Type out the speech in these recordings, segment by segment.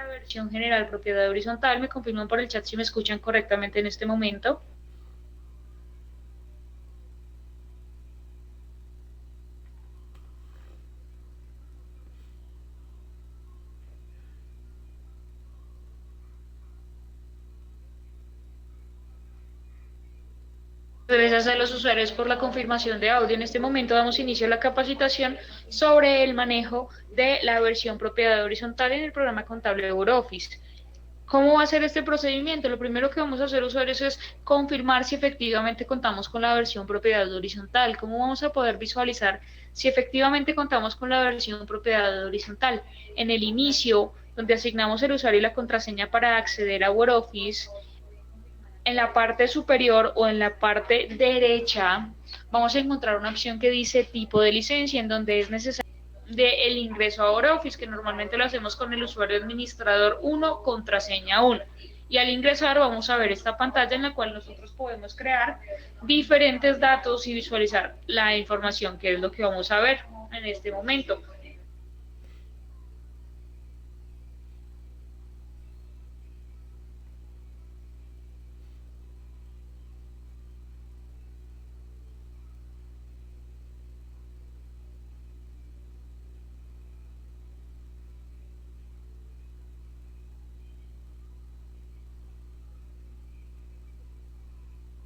la versión general propiedad horizontal. Me confirman por el chat si me escuchan correctamente en este momento. Gracias a los usuarios por la confirmación de audio. En este momento damos inicio a la capacitación sobre el manejo de la versión propiedad horizontal en el programa contable de EuroOffice. ¿Cómo va a ser este procedimiento? Lo primero que vamos a hacer, usuarios, es confirmar si efectivamente contamos con la versión propiedad horizontal. ¿Cómo vamos a poder visualizar si efectivamente contamos con la versión propiedad horizontal? En el inicio, donde asignamos el usuario y la contraseña para acceder a WordOffice, en la parte superior o en la parte derecha, vamos a encontrar una opción que dice tipo de licencia, en donde es necesario el ingreso a OreOffice, que normalmente lo hacemos con el usuario administrador 1, contraseña 1. Y al ingresar vamos a ver esta pantalla en la cual nosotros podemos crear diferentes datos y visualizar la información, que es lo que vamos a ver en este momento.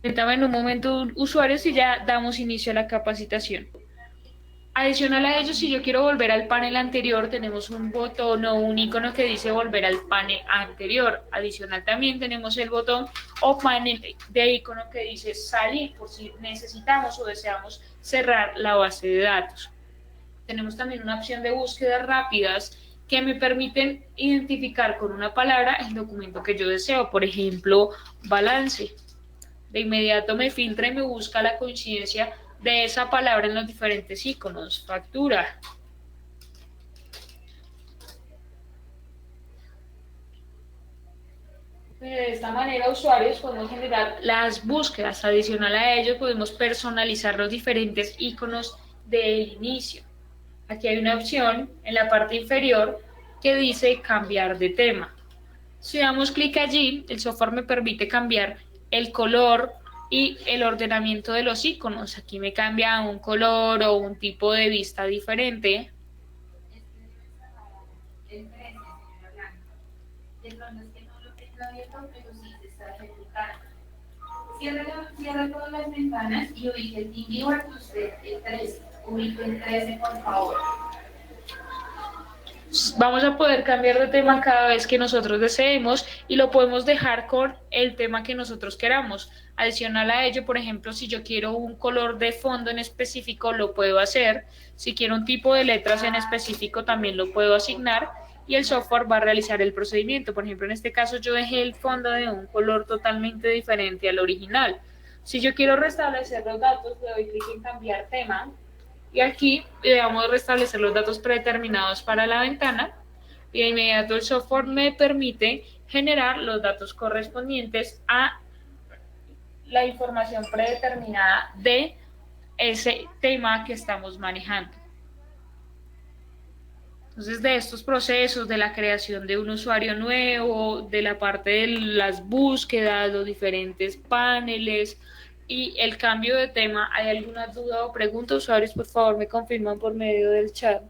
Permítame en un momento, usuarios, y ya damos inicio a la capacitación. Adicional a ello, si yo quiero volver al panel anterior, tenemos un botón o un icono que dice volver al panel anterior. Adicional también tenemos el botón o panel de icono que dice salir, por si necesitamos o deseamos cerrar la base de datos. Tenemos también una opción de búsquedas rápidas que me permiten identificar con una palabra el documento que yo deseo. Por ejemplo, balance. De inmediato me filtra y me busca la coincidencia de esa palabra en los diferentes iconos. Factura. De esta manera, usuarios, podemos generar las búsquedas. Adicional a ello, podemos personalizar los diferentes iconos del inicio. Aquí hay una opción en la parte inferior que dice cambiar de tema. Si damos clic allí, el software me permite cambiar el color y el ordenamiento de los iconos. Aquí me cambia un color o un tipo de vista diferente. De pronto es que no lo tengo abierto, pero sí se está ejecutando. Cierre todas las ventanas y ubique el TeamViewer que usted el 13. Ubique el 13, por favor. Vamos a poder cambiar de tema cada vez que nosotros deseemos y lo podemos dejar con el tema que nosotros queramos. Adicional a ello, por ejemplo, si yo quiero un color de fondo en específico, lo puedo hacer. Si quiero un tipo de letras en específico, también lo puedo asignar y el software va a realizar el procedimiento. Por ejemplo, en este caso yo dejé el fondo de un color totalmente diferente al original. Si yo quiero restablecer los datos, le doy clic en cambiar tema y aquí le damos a restablecer los datos predeterminados para la ventana y de inmediato el software me permite generar los datos correspondientes a la información predeterminada de ese tema que estamos manejando. Entonces, de estos procesos, de la creación de un usuario nuevo, de la parte de las búsquedas, los diferentes paneles y el cambio de tema, ¿hay alguna duda o pregunta, usuarios? Por favor, me confirman por medio del chat.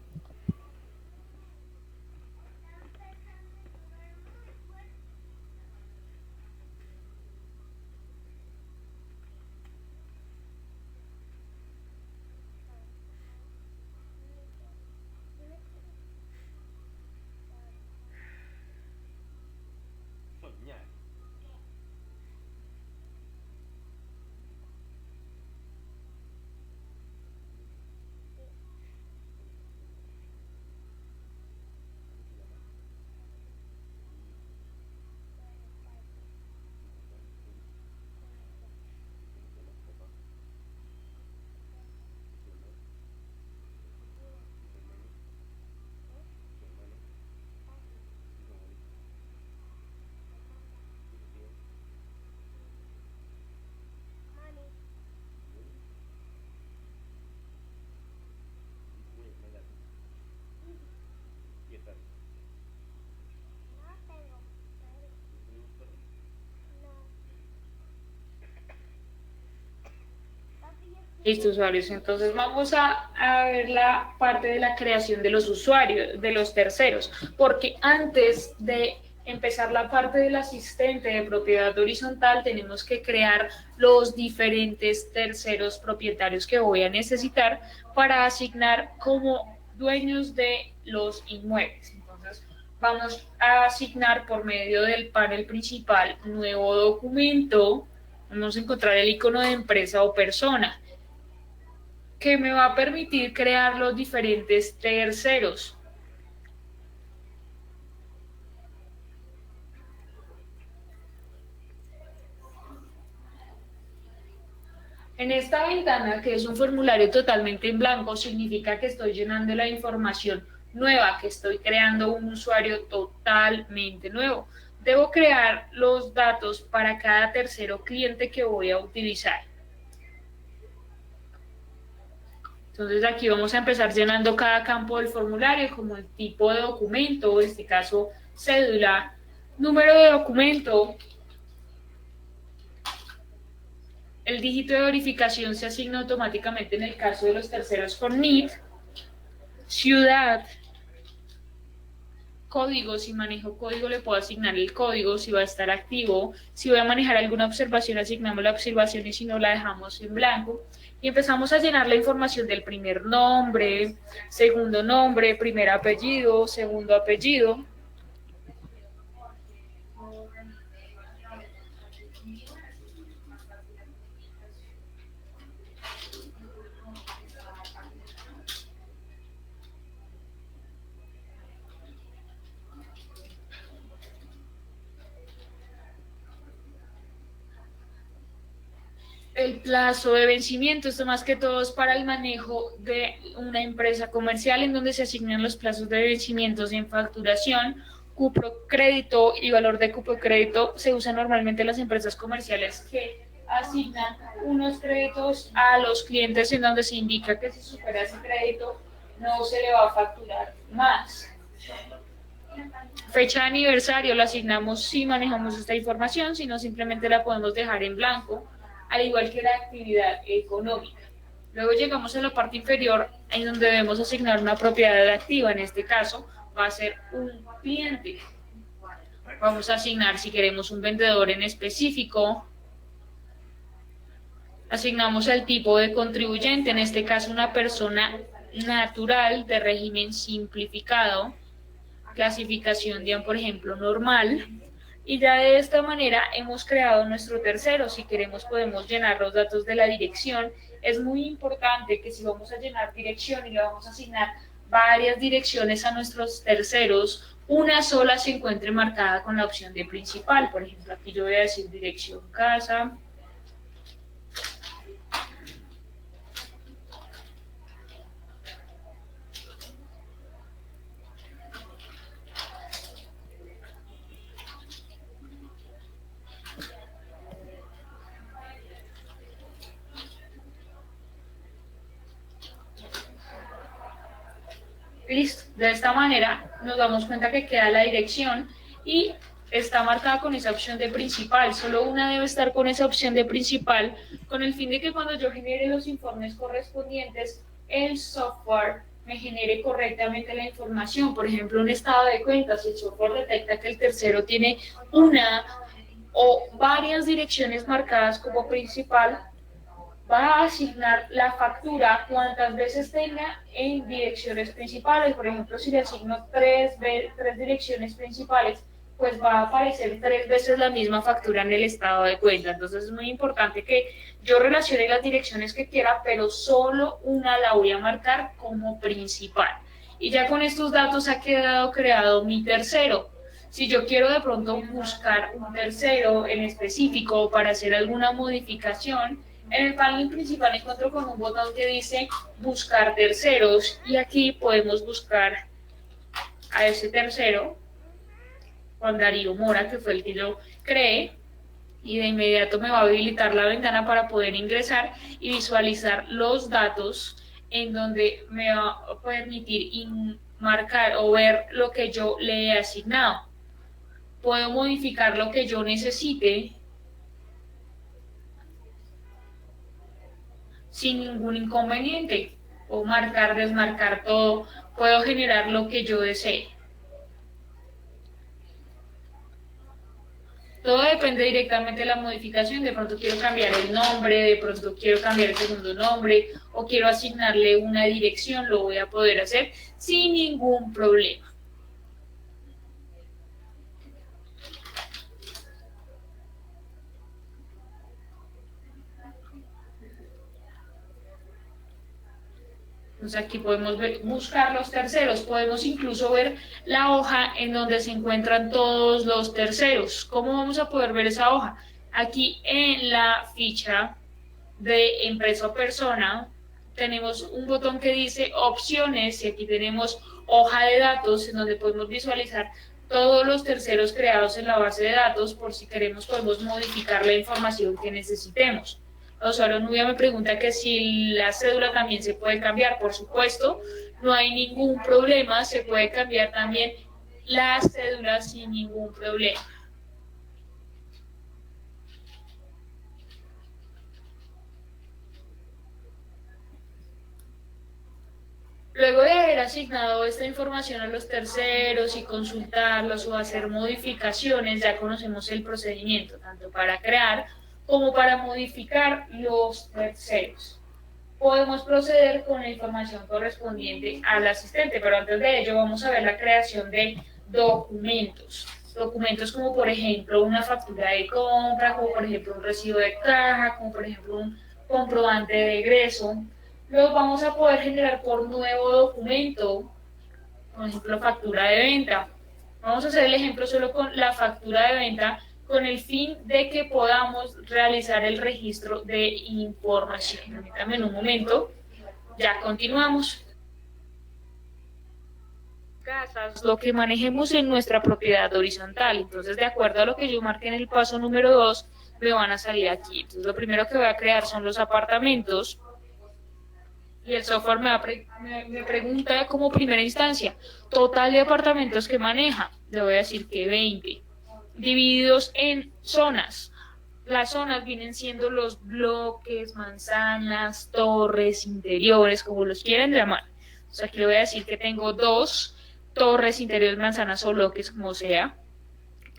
Listo, usuarios. Entonces vamos a ver la parte de la creación de los usuarios, de los terceros, porque antes de empezar la parte del asistente de propiedad horizontal, tenemos que crear los diferentes terceros propietarios que voy a necesitar para asignar como dueños de los inmuebles. Entonces, vamos a asignar por medio del panel principal nuevo documento. Vamos a encontrar el icono de empresa o persona que me va a permitir crear los diferentes terceros. En esta ventana, que es un formulario totalmente en blanco, significa que estoy llenando la información nueva, que estoy creando un usuario totalmente nuevo. Debo crear los datos para cada tercero cliente que voy a utilizar. Entonces aquí vamos a empezar llenando cada campo del formulario, como el tipo de documento, en este caso cédula, número de documento. El dígito de verificación se asigna automáticamente en el caso de los terceros con NIT, ciudad, código, si manejo código le puedo asignar el código, si va a estar activo, si voy a manejar alguna observación asignamos la observación y si no la dejamos en blanco. Y empezamos a llenar la información del primer nombre, primer apellido, segundo apellido. El plazo de vencimiento, esto más que todo es para el manejo de una empresa comercial en donde se asignan los plazos de vencimientos en facturación, cupo crédito y valor de cupo crédito se usa normalmente en las empresas comerciales que asignan unos créditos a los clientes en donde se indica que si supera ese crédito no se le va a facturar más. Fecha de aniversario la asignamos si manejamos esta información, si no simplemente la podemos dejar en blanco, al igual que la actividad económica. Luego llegamos a la parte inferior en donde debemos asignar una propiedad activa, en este caso va a ser un cliente. Vamos a asignar si queremos un vendedor en específico, asignamos el tipo de contribuyente, en este caso una persona natural de régimen simplificado, clasificación de, por ejemplo, normal, y ya de esta manera hemos creado nuestro tercero. Si queremos podemos llenar los datos de la dirección. Es muy importante que si vamos a llenar dirección y le vamos a asignar varias direcciones a nuestros terceros, una sola se encuentre marcada con la opción de principal. Por ejemplo, aquí yo voy a decir dirección casa. Listo, de esta manera nos damos cuenta que queda la dirección y está marcada con esa opción de principal. Solo una debe estar con esa opción de principal con el fin de que cuando yo genere los informes correspondientes, el software me genere correctamente la información. Por ejemplo, un estado de cuentas, si el software detecta que el tercero tiene una o varias direcciones marcadas como principal, va a asignar la factura cuantas veces tenga en direcciones principales. Por ejemplo, si le asigno tres direcciones principales, pues va a aparecer 3 veces la misma factura en el estado de cuenta. Entonces es muy importante que yo relacione las direcciones que quiera, pero solo una la voy a marcar como principal. Y ya con estos datos ha quedado creado mi tercero. Si yo quiero de pronto buscar un tercero en específico para hacer alguna modificación, en el panel principal encuentro con un botón que dice buscar terceros y aquí podemos buscar a ese tercero, Juan Darío Mora, que fue el que yo creé, y de inmediato me va a habilitar la ventana para poder ingresar y visualizar los datos en donde me va a permitir marcar o ver lo que yo le he asignado. Puedo modificar lo que yo necesite. sin ningún inconveniente. O marcar, desmarcar todo, puedo generar lo que yo desee. Todo depende directamente de la modificación. De pronto quiero cambiar el nombre, de pronto quiero cambiar el segundo nombre o quiero asignarle una dirección, lo voy a poder hacer sin ningún problema. Entonces aquí podemos buscar los terceros, podemos incluso ver la hoja en donde se encuentran todos los terceros. ¿Cómo vamos a poder ver esa hoja? Aquí en la ficha de empresa o persona tenemos un botón que dice opciones y aquí tenemos hoja de datos en donde podemos visualizar todos los terceros creados en la base de datos. Por si queremos podemos modificar la información que necesitemos. El usuario Nubia me pregunta que si la cédula también se puede cambiar. Por supuesto, no hay ningún problema, se puede cambiar también la cédula sin ningún problema. Luego de haber asignado esta información a los terceros y consultarlos o hacer modificaciones, ya conocemos el procedimiento, tanto para crear como para modificar los terceros. Podemos proceder con la información correspondiente al asistente, pero antes de ello vamos a ver la creación de documentos. Documentos como por ejemplo una factura de compra, como por ejemplo un recibo de caja, como por ejemplo un comprobante de egreso. Los vamos a poder generar por nuevo documento, por ejemplo factura de venta. Vamos a hacer el ejemplo solo con la factura de venta, con el fin de que podamos realizar el registro de información. Permítanme un momento, ya continuamos. Casas, lo que manejemos en nuestra propiedad horizontal. Entonces, de acuerdo a lo que yo marqué en el paso número 2, me van a salir aquí. Entonces, lo primero que voy a crear son los apartamentos. Y el software me pregunta como primera instancia, total de apartamentos que maneja. Le voy a decir que 20. Divididos en zonas. Las zonas vienen siendo los bloques, manzanas, torres, interiores, como los quieran llamar. Entonces aquí le voy a decir que tengo 2 torres, interiores, manzanas o bloques, como sea.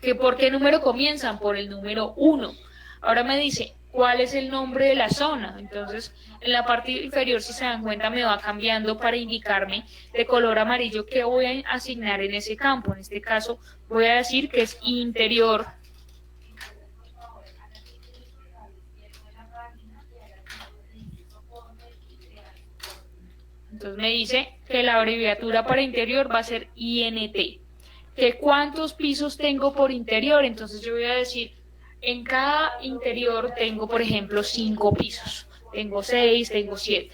¿Que por qué número comienzan? Por el número 1. Ahora me dice, ¿cuál es el nombre de la zona? Entonces, en la parte inferior, si se dan cuenta, me va cambiando para indicarme de color amarillo qué voy a asignar en ese campo. En este caso, voy a decir que es interior. Entonces me dice que la abreviatura para interior va a ser INT. ¿Que cuántos pisos tengo por interior? Entonces yo voy a decir, en cada interior tengo, por ejemplo, 5 pisos. Tengo 6, tengo 7.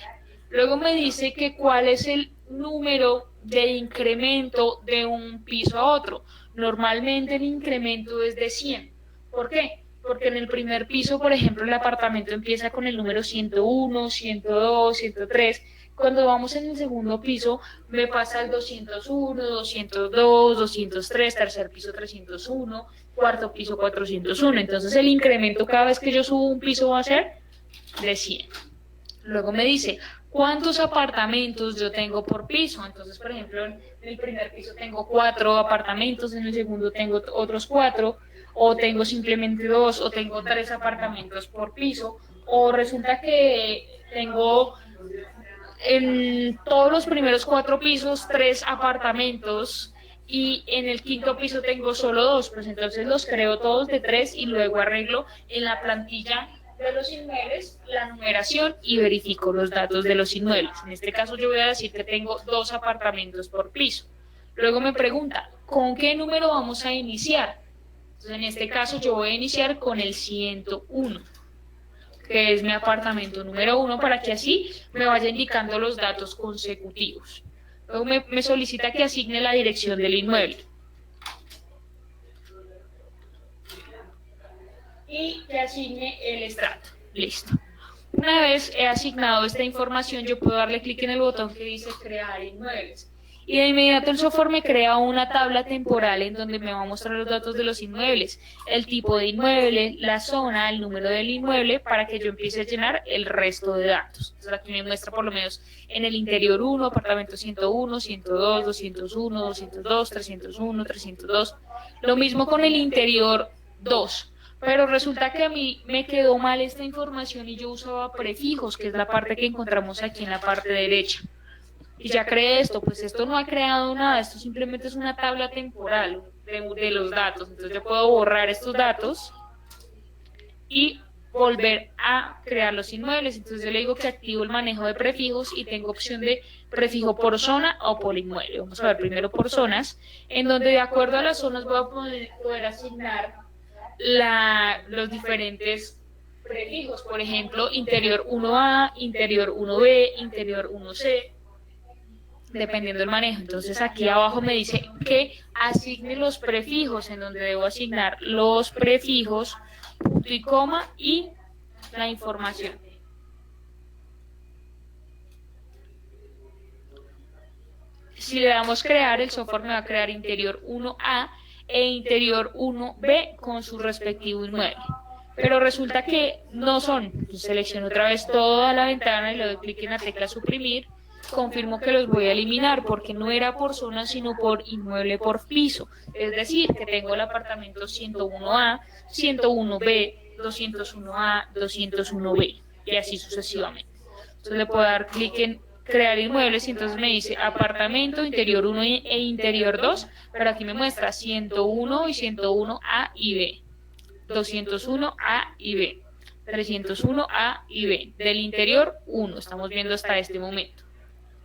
Luego me dice que cuál es el número de incremento de un piso a otro. Normalmente el incremento es de 100. ¿Por qué? Porque en el primer piso, por ejemplo, el apartamento empieza con el número 101, 102, 103. Cuando vamos en el segundo piso, me pasa el 201, 202, 203, tercer piso 301, cuarto piso 401. Entonces el incremento cada vez que yo subo un piso va a ser de 100. Luego me dice, ¿cuántos apartamentos yo tengo por piso? Entonces, por ejemplo, en el primer piso tengo 4 apartamentos, en el segundo tengo otros 4, o tengo simplemente 2, o tengo 3 apartamentos por piso, o resulta que tengo en todos los primeros 4 pisos 3 apartamentos y en el quinto piso tengo solo 2, pues entonces los creo todos de 3 y luego arreglo en la plantilla de los inmuebles la numeración y verifico los datos de los inmuebles. En este caso yo voy a decir que tengo 2 apartamentos por piso. Luego me pregunta, ¿con qué número vamos a iniciar? Entonces en este caso yo voy a iniciar con el 101. Que es mi apartamento número 1, para que así me vaya indicando los datos consecutivos. Luego me solicita que asigne la dirección del inmueble. Y que asigne el estrato. Listo. Una vez he asignado esta información, yo puedo darle clic en el botón que dice crear inmuebles. Y de inmediato el software me crea una tabla temporal en donde me va a mostrar los datos de los inmuebles, el tipo de inmueble, la zona, el número del inmueble, para que yo empiece a llenar el resto de datos. Entonces aquí me muestra por lo menos en el interior 1, apartamento 101, 102, 201, 202, 301, 302. Lo mismo con el interior 2. Pero resulta que a mí me quedó mal esta información y yo usaba prefijos, que es la parte que encontramos aquí en la parte derecha. Y ya creé esto, pues esto no ha creado nada, esto simplemente es una tabla temporal de los datos. Entonces yo puedo borrar estos datos y volver a crear los inmuebles. Entonces yo le digo que activo el manejo de prefijos y tengo opción de prefijo por zona o por inmueble. Vamos a ver primero por zonas, en donde de acuerdo a las zonas voy a poder asignar los diferentes prefijos. Por ejemplo, interior 1A, interior 1B, interior 1C, dependiendo del manejo. Entonces aquí abajo me dice que asigne los prefijos, en donde debo asignar los prefijos, punto y coma y la información. Si le damos crear, el software me va a crear interior 1A e interior 1B con su respectivo inmueble. Pero resulta que no son. Selecciono otra vez toda la ventana y le doy clic en la tecla suprimir. Confirmo que los voy a eliminar porque no era por zona sino por inmueble por piso. Es decir, que tengo el apartamento 101A, 101B, 201A, 201B y así sucesivamente. Entonces le puedo dar clic en crear inmuebles y entonces me dice apartamento, interior 1 e interior 2, pero aquí me muestra 101 y 101A y B, 201A y B, 301A y B, del interior 1, estamos viendo hasta este momento.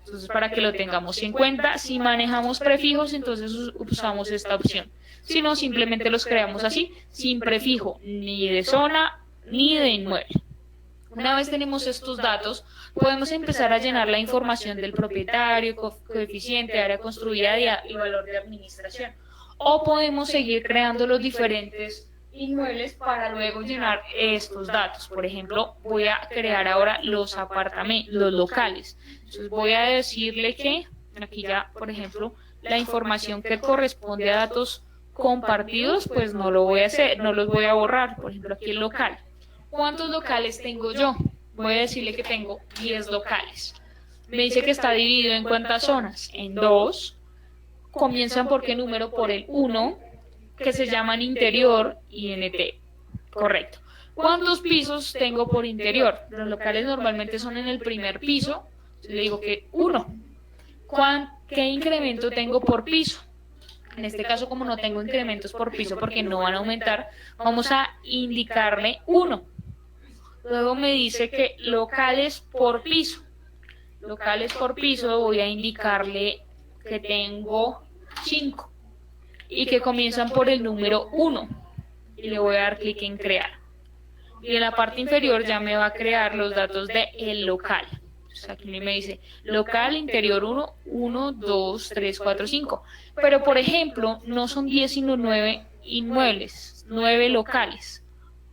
Entonces, para que lo tengamos en cuenta, si manejamos prefijos, entonces usamos esta opción. Si no, simplemente los creamos así, sin prefijo, ni de zona, ni de inmueble. Una vez tenemos estos datos, podemos empezar a llenar la información del propietario, coeficiente, área construida y valor de administración. O podemos seguir creando los diferentes inmuebles para luego llenar estos datos. Por ejemplo, voy a crear ahora los apartamentos, los locales. Entonces voy a decirle que, aquí ya, por ejemplo, la información que corresponde a datos compartidos, pues no lo voy a hacer, no los voy a borrar. Por ejemplo, aquí el local. ¿Cuántos locales tengo yo? Voy a decirle que tengo 10 locales. Me dice que está dividido en cuántas zonas. En dos. Comienzan por qué número, por el 1, que se llaman interior y NT. Correcto. ¿Cuántos pisos tengo por interior? Los locales normalmente son en el primer piso. Entonces le digo que 1. ¿Qué incremento tengo por piso? En este caso, como no tengo incrementos por piso porque no van a aumentar, vamos a indicarle 1. Luego me dice que locales por piso. Locales por piso voy a indicarle que tengo 5 y que comienzan por el número 1. Y le voy a dar clic en crear. Y en la parte inferior ya me va a crear los datos del local. Entonces aquí me dice local interior 1, 1, 2, 3, 4, 5. Pero por ejemplo, no son 10 sino 9 inmuebles, 9 locales.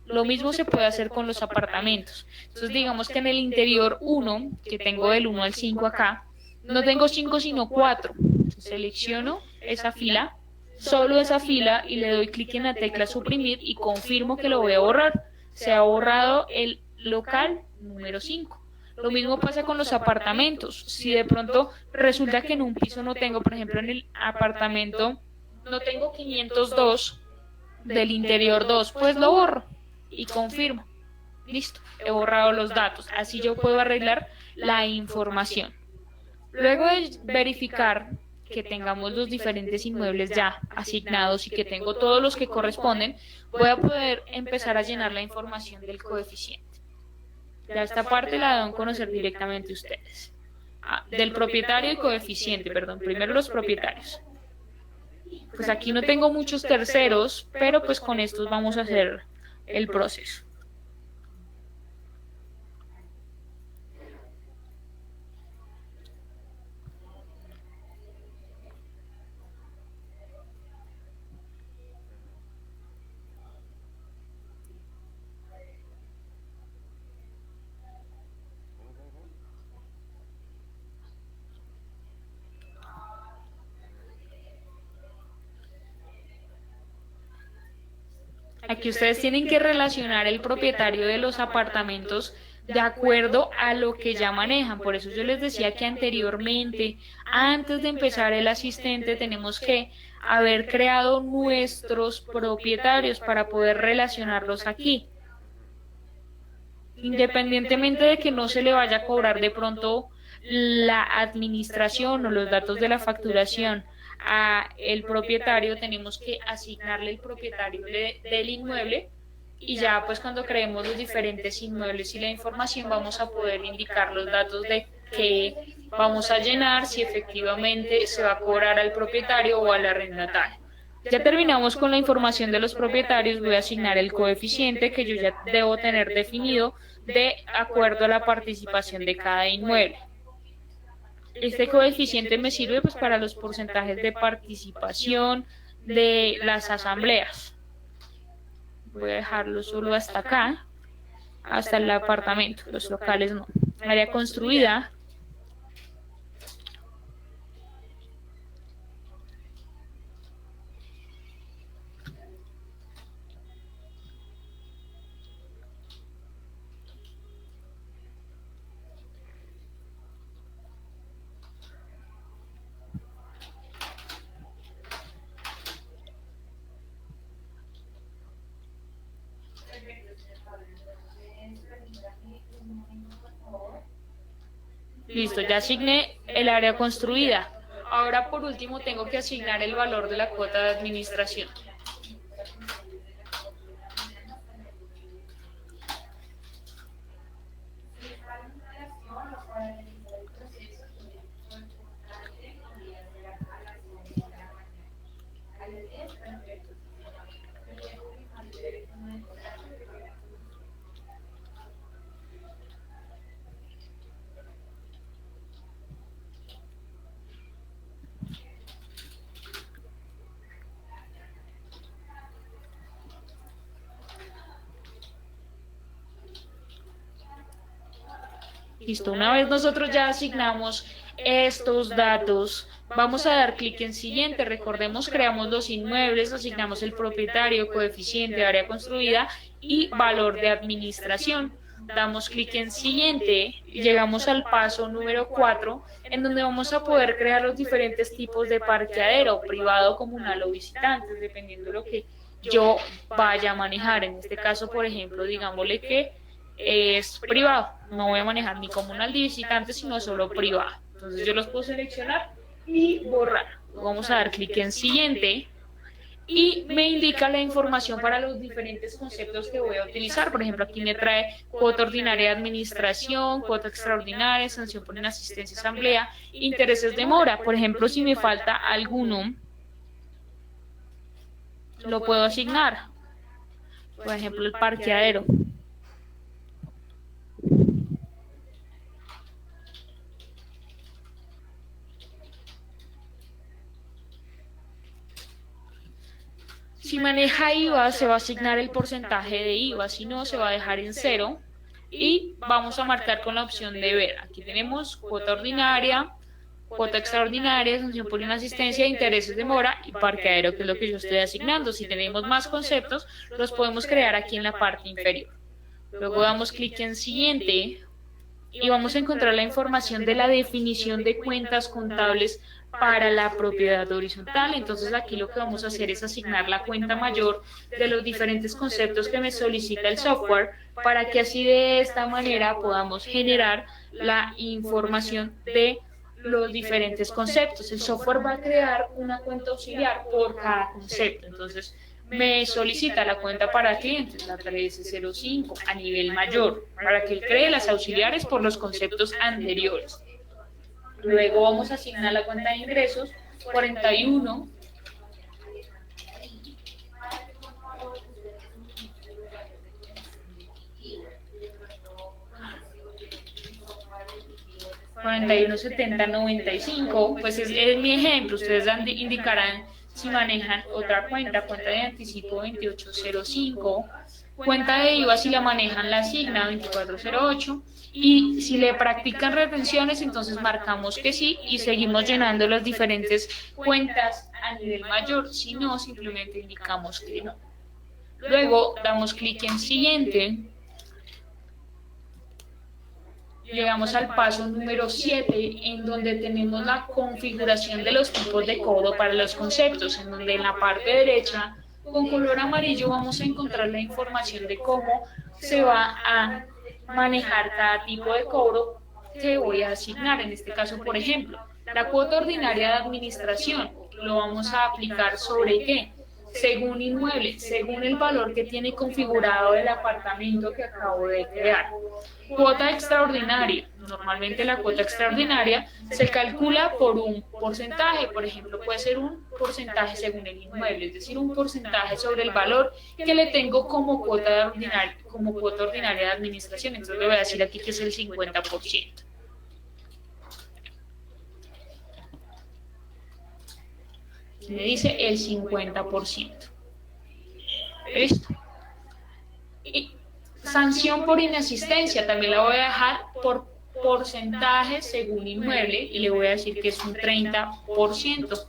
Lo mismo se puede hacer con los apartamentos. Entonces digamos que en el interior 1, que tengo del 1 al 5 acá, no tengo 5 sino 4. Selecciono esa fila, solo esa fila y le doy clic en la tecla suprimir y confirmo que lo voy a borrar. Se ha borrado el local número 5. Lo mismo pasa con los apartamentos. Si de pronto resulta que en un piso no tengo, por ejemplo en el apartamento no tengo 502 del interior 2, pues lo borro y confirmo. Listo, he borrado los datos. Así yo puedo arreglar la información. Luego de verificar que tengamos los diferentes inmuebles ya asignados y que tengo todos los que corresponden, voy a poder empezar a llenar la información del coeficiente. Ya esta parte la deben conocer directamente ustedes. Del propietario y coeficiente, perdón, primero los propietarios. Pues aquí no tengo muchos terceros, pero pues con estos vamos a hacer el proceso. Aquí ustedes tienen que relacionar el propietario de los apartamentos de acuerdo a lo que ya manejan. Por eso yo les decía que anteriormente, antes de empezar el asistente, tenemos que haber creado nuestros propietarios para poder relacionarlos aquí. Independientemente de que no se le vaya a cobrar de pronto la administración o los datos de la facturación a el propietario, tenemos que asignarle el propietario del inmueble y ya pues cuando creemos los diferentes inmuebles y la información vamos a poder indicar los datos de que vamos a llenar, si efectivamente se va a cobrar al propietario o al arrendatario. Ya terminamos con la información de los propietarios, voy a asignar el coeficiente que yo ya debo tener definido de acuerdo a la participación de cada inmueble. Este coeficiente me sirve pues para los porcentajes de participación de las asambleas. Voy a dejarlo solo hasta acá, hasta el apartamento, los locales no. Área construida. Listo, ya asigné el área construida. Ahora por último tengo que asignar el valor de la cuota de administración. Listo, una vez nosotros ya asignamos estos datos, vamos a dar clic en siguiente. Recordemos, creamos los inmuebles, asignamos el propietario, coeficiente, área construida y valor de administración. Damos clic en siguiente y llegamos al paso número 4, en donde vamos a poder crear los diferentes tipos de parqueadero, privado, comunal o visitantes, dependiendo de lo que yo vaya a manejar. En este caso, por ejemplo, digámosle que es privado, no voy a manejar ni comunal ni visitantes, sino solo privado. Entonces yo los puedo seleccionar y borrar. Vamos a dar clic en siguiente y me indica la información para los diferentes conceptos que voy a utilizar. Por ejemplo, aquí me trae cuota ordinaria de administración, cuota extraordinaria, sanción por inasistencia a asamblea, intereses de mora. Por ejemplo, si me falta alguno, lo puedo asignar. Por ejemplo, el parqueadero. Si maneja IVA, se va a asignar el porcentaje de IVA, si no, se va a dejar en 0 y vamos a marcar con la opción de ver. Aquí tenemos cuota ordinaria, cuota extraordinaria, sanción por inasistencia, intereses de mora y parqueadero, que es lo que yo estoy asignando. Si tenemos más conceptos, los podemos crear aquí en la parte inferior. Luego damos clic en siguiente y vamos a encontrar la información de la definición de cuentas contables para la propiedad horizontal. Entonces aquí lo que vamos a hacer es asignar la cuenta mayor de los diferentes conceptos que me solicita el software para que así de esta manera podamos generar la información de los diferentes conceptos. El software va a crear una cuenta auxiliar por cada concepto. Entonces me solicita la cuenta para clientes, la 1305, a nivel mayor, para que él cree las auxiliares por los conceptos anteriores. Luego vamos a asignar la cuenta de ingresos 41. $41.70.95, pues es mi ejemplo. Ustedes indicarán si manejan otra cuenta de anticipo 2805, cuenta de IVA si la manejan la asigna 2408 y si le practican retenciones entonces marcamos que sí y seguimos llenando las diferentes cuentas a nivel mayor, si no simplemente indicamos que no. Luego damos clic en siguiente. Llegamos al paso número 7, en donde tenemos la configuración de los tipos de cobro para los conceptos, en donde en la parte derecha, con color amarillo, vamos a encontrar la información de cómo se va a manejar cada tipo de cobro que voy a asignar. En este caso, por ejemplo, la cuota ordinaria de administración, lo vamos a aplicar sobre qué, según inmueble, según el valor que tiene configurado el apartamento que acabo de crear. Cuota extraordinaria. Normalmente la cuota extraordinaria se calcula por un porcentaje, por ejemplo, puede ser un porcentaje según el inmueble, es decir, un porcentaje sobre el valor que le tengo como cuota ordinaria de administración. Entonces le voy a decir aquí que es el 50%. Aquí me dice el 50%. ¿Listo? Y sanción por inasistencia también la voy a dejar por porcentaje según inmueble y le voy a decir que es un 30%.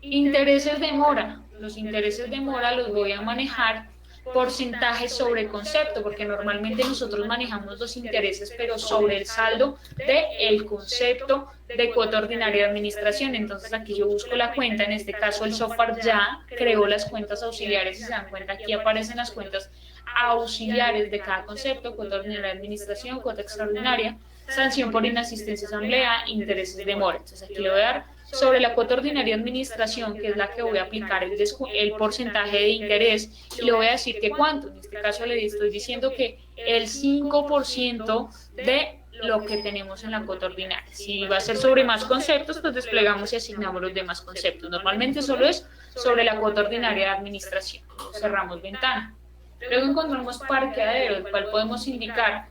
Intereses de mora. Los intereses de mora los voy a manejar porcentaje sobre concepto, porque normalmente nosotros manejamos los intereses, pero sobre el saldo del concepto de cuota ordinaria de administración. Entonces aquí yo busco la cuenta, en este caso el software ya creó las cuentas auxiliares y se dan cuenta, aquí aparecen las cuentas auxiliares de cada concepto: cuota ordinaria de administración, cuota extraordinaria, sanción por inasistencia a asamblea, intereses de mora. Entonces aquí le voy a dar sobre la cuota ordinaria de administración, que es la que voy a aplicar el porcentaje de interés, y le voy a decir que cuánto. En este caso le estoy diciendo que el 5% de lo que tenemos en la cuota ordinaria. Si va a ser sobre más conceptos, pues desplegamos y asignamos los demás conceptos. Normalmente solo es sobre la cuota ordinaria de administración. Cerramos ventana. Luego encontramos parqueadero, el cual podemos indicar,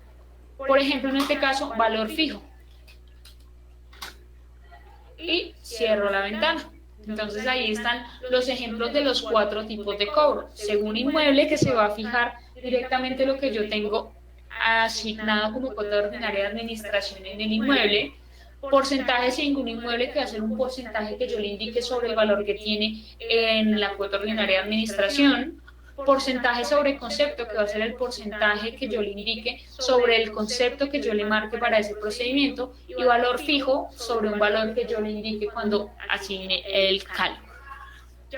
por ejemplo, en este caso, valor fijo. Y cierro la ventana. Entonces ahí están los ejemplos de los 4 tipos de cobro. Según inmueble, que se va a fijar directamente lo que yo tengo asignado como cuota ordinaria de administración en el inmueble. Porcentaje según inmueble, que va a ser un porcentaje que yo le indique sobre el valor que tiene en la cuota ordinaria de administración. Porcentaje sobre concepto, que va a ser el porcentaje que yo le indique sobre el concepto que yo le marque para ese procedimiento, y valor fijo sobre un valor que yo le indique cuando asigne el cálculo.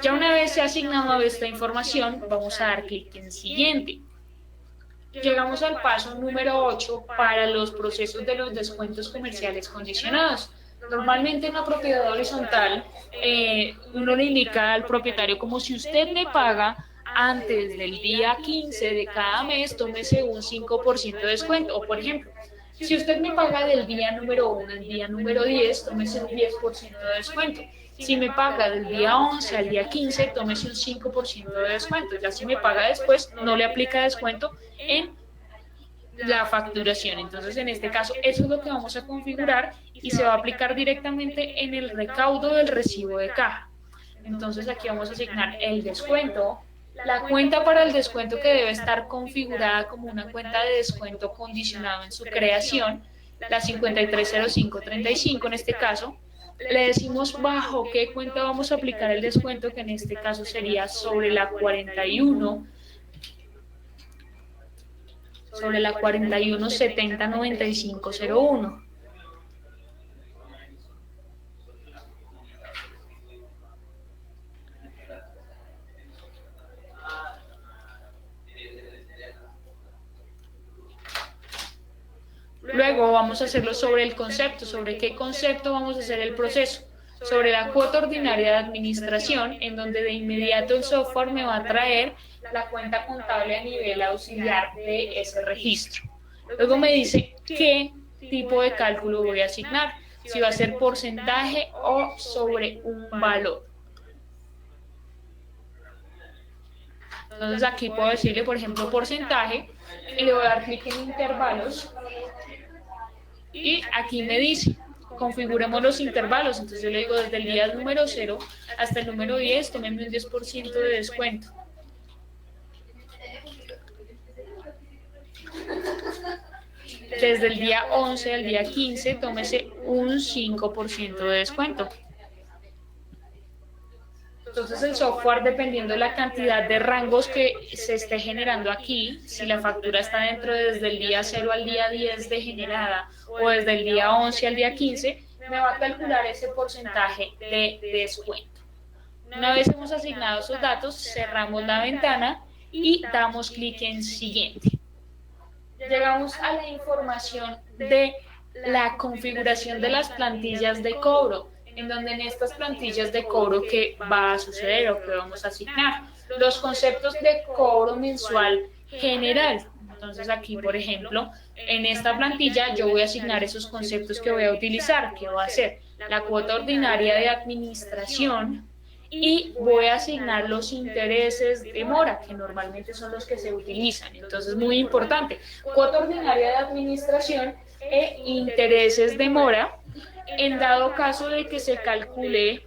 Ya una vez se ha asignado esta información, vamos a dar clic en siguiente. Llegamos al paso número 8 para los procesos de los descuentos comerciales condicionados. Normalmente en una propiedad horizontal, uno le indica al propietario como: si usted me paga antes del día 15 de cada mes, tómese un 5% de descuento. O por ejemplo, si usted me paga del día número 1 al día número 10, tómese un 10% de descuento. Si me paga del día 11 al día 15, tómese un 5% de descuento. Ya si me paga después, no le aplica descuento en la facturación. Entonces, en este caso, eso es lo que vamos a configurar y se va a aplicar directamente en el recaudo del recibo de caja. Entonces, aquí vamos a asignar el descuento. La cuenta para el descuento, que debe estar configurada como una cuenta de descuento condicionado en su creación, la 530535 en este caso. Le decimos bajo qué cuenta vamos a aplicar el descuento, que en este caso sería sobre la 41, sobre la 41709501. Luego vamos a hacerlo sobre el concepto. ¿Sobre qué concepto vamos a hacer el proceso? Sobre la cuota ordinaria de administración, en donde de inmediato el software me va a traer la cuenta contable a nivel auxiliar de ese registro. Luego me dice qué tipo de cálculo voy a asignar, si va a ser porcentaje o sobre un valor. Entonces aquí puedo decirle, por ejemplo, porcentaje, y le voy a dar clic en intervalos. Y aquí me dice, configuremos los intervalos. Entonces yo le digo, desde el día número 0 hasta el número 10, tómenme un 10% de descuento. Desde el día 11 al día 15, tómese un 5% de descuento. Entonces el software, dependiendo de la cantidad de rangos que se esté generando aquí, si la factura está dentro desde el día 0 al día 10 de generada o desde el día 11 al día 15, me va a calcular ese porcentaje de descuento. Una vez hemos asignado esos datos, cerramos la ventana y damos clic en siguiente. Llegamos a la información de la configuración de las plantillas de cobro, en donde en estas plantillas de cobro que va a suceder o que vamos a asignar los conceptos de cobro mensual general. Entonces aquí, por ejemplo, en esta plantilla yo voy a asignar esos conceptos que voy a utilizar, que va a ser la cuota ordinaria de administración, y voy a asignar los intereses de mora, que normalmente son los que se utilizan. Entonces, muy importante, cuota ordinaria de administración e intereses de mora. En dado caso de que se calcule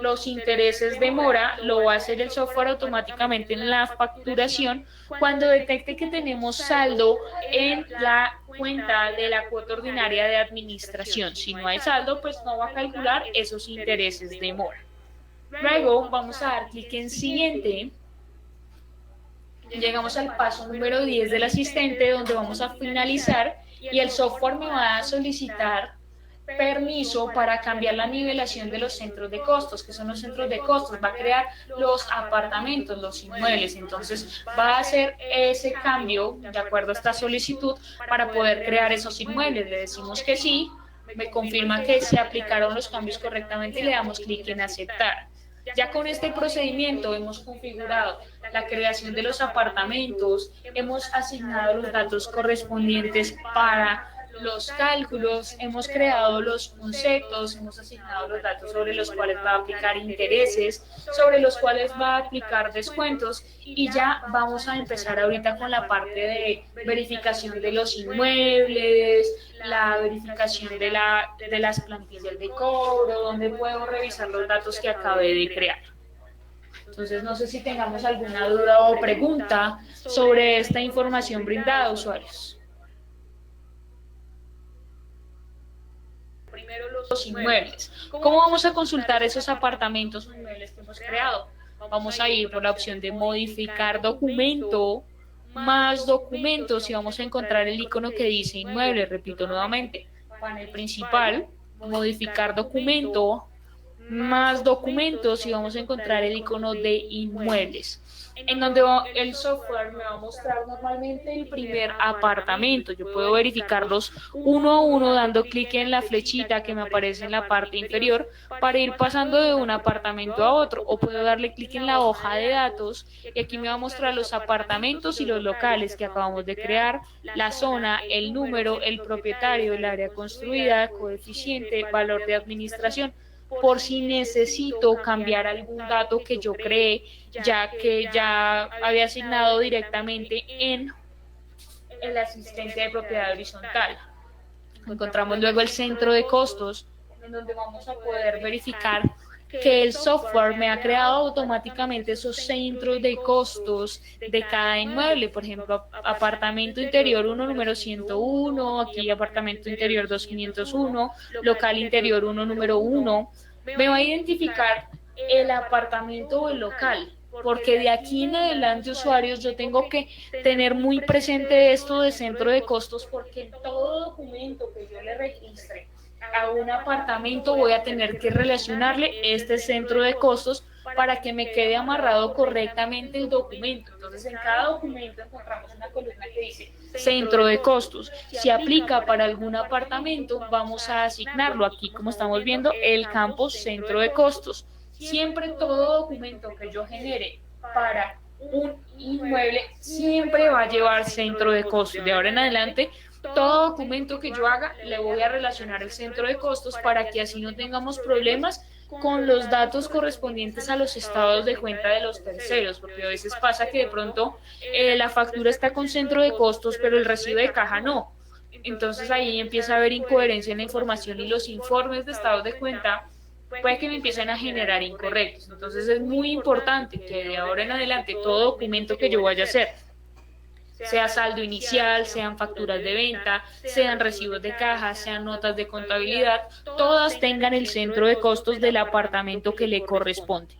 los intereses de mora, lo va a hacer el software automáticamente en la facturación cuando detecte que tenemos saldo en la cuenta de la cuota ordinaria de administración. Si no hay saldo, pues no va a calcular esos intereses de mora. Luego vamos a dar clic en siguiente. Llegamos al paso número 10 del asistente, donde vamos a finalizar y el software me va a solicitar permiso para cambiar la nivelación de los centros de costos. ¿Qué son los centros de costos? Va a crear los apartamentos, los inmuebles. Entonces va a hacer ese cambio de acuerdo a esta solicitud para poder crear esos inmuebles. Le decimos que sí, me confirma que se aplicaron los cambios correctamente y le damos clic en aceptar. Ya con este procedimiento hemos configurado la creación de los apartamentos, hemos asignado los datos correspondientes para los cálculos, hemos creado los conceptos, hemos asignado los datos sobre los cuales va a aplicar intereses, sobre los cuales va a aplicar descuentos, y ya vamos a empezar ahorita con la parte de verificación de los inmuebles, la verificación de las plantillas de cobro, donde puedo revisar los datos que acabé de crear. Entonces, no sé si tengamos alguna duda o pregunta sobre esta información brindada a usuarios. Primero los inmuebles. ¿Cómo vamos a consultar esos apartamentos o inmuebles que hemos creado? Vamos a ir por la opción de modificar documento, más documentos, y vamos a encontrar el icono que dice inmueble. Repito nuevamente, panel principal, modificar documento, más documentos, y vamos a encontrar el icono de inmuebles, en donde el software me va a mostrar normalmente el primer apartamento. Yo puedo verificarlos uno a uno dando clic en la flechita que me aparece en la parte inferior para ir pasando de un apartamento a otro, o puedo darle clic en la hoja de datos y aquí me va a mostrar los apartamentos y los locales que acabamos de crear, la zona, el número, el propietario, el área construida, coeficiente, valor de administración, por si necesito cambiar algún dato que yo creé, ya que ya había asignado directamente en el asistente de propiedad horizontal. Encontramos luego el centro de costos, en donde vamos a poder verificar que el software me ha creado automáticamente esos centros de costos de cada inmueble. Por ejemplo, apartamento interior 1, número 101, aquí apartamento interior 2501, local interior 1, número 1. Me va a identificar el apartamento o el local, porque de aquí en adelante, usuarios, yo tengo que tener muy presente esto de centro de costos, porque en todo documento que yo le registre a un apartamento voy a tener que relacionarle este centro de costos para que me quede amarrado correctamente el documento. Entonces, en cada documento encontramos una columna que dice centro de costos. Si aplica para algún apartamento, vamos a asignarlo aquí, como estamos viendo, el campo centro de costos. Siempre todo documento que yo genere para un inmueble siempre va a llevar centro de costos. De ahora en adelante, todo documento que yo haga le voy a relacionar el centro de costos para que así no tengamos problemas con los datos correspondientes a los estados de cuenta de los terceros, porque a veces pasa que de pronto la factura está con centro de costos, pero el recibo de caja no. Entonces ahí empieza a haber incoherencia en la información y los informes de estados de cuenta puede que me empiecen a generar incorrectos. Entonces es muy importante que de ahora en adelante todo documento que yo vaya a hacer, sea saldo inicial, sean facturas de venta, sean recibos de caja, sean notas de contabilidad, todas tengan el centro de costos del apartamento que le corresponde.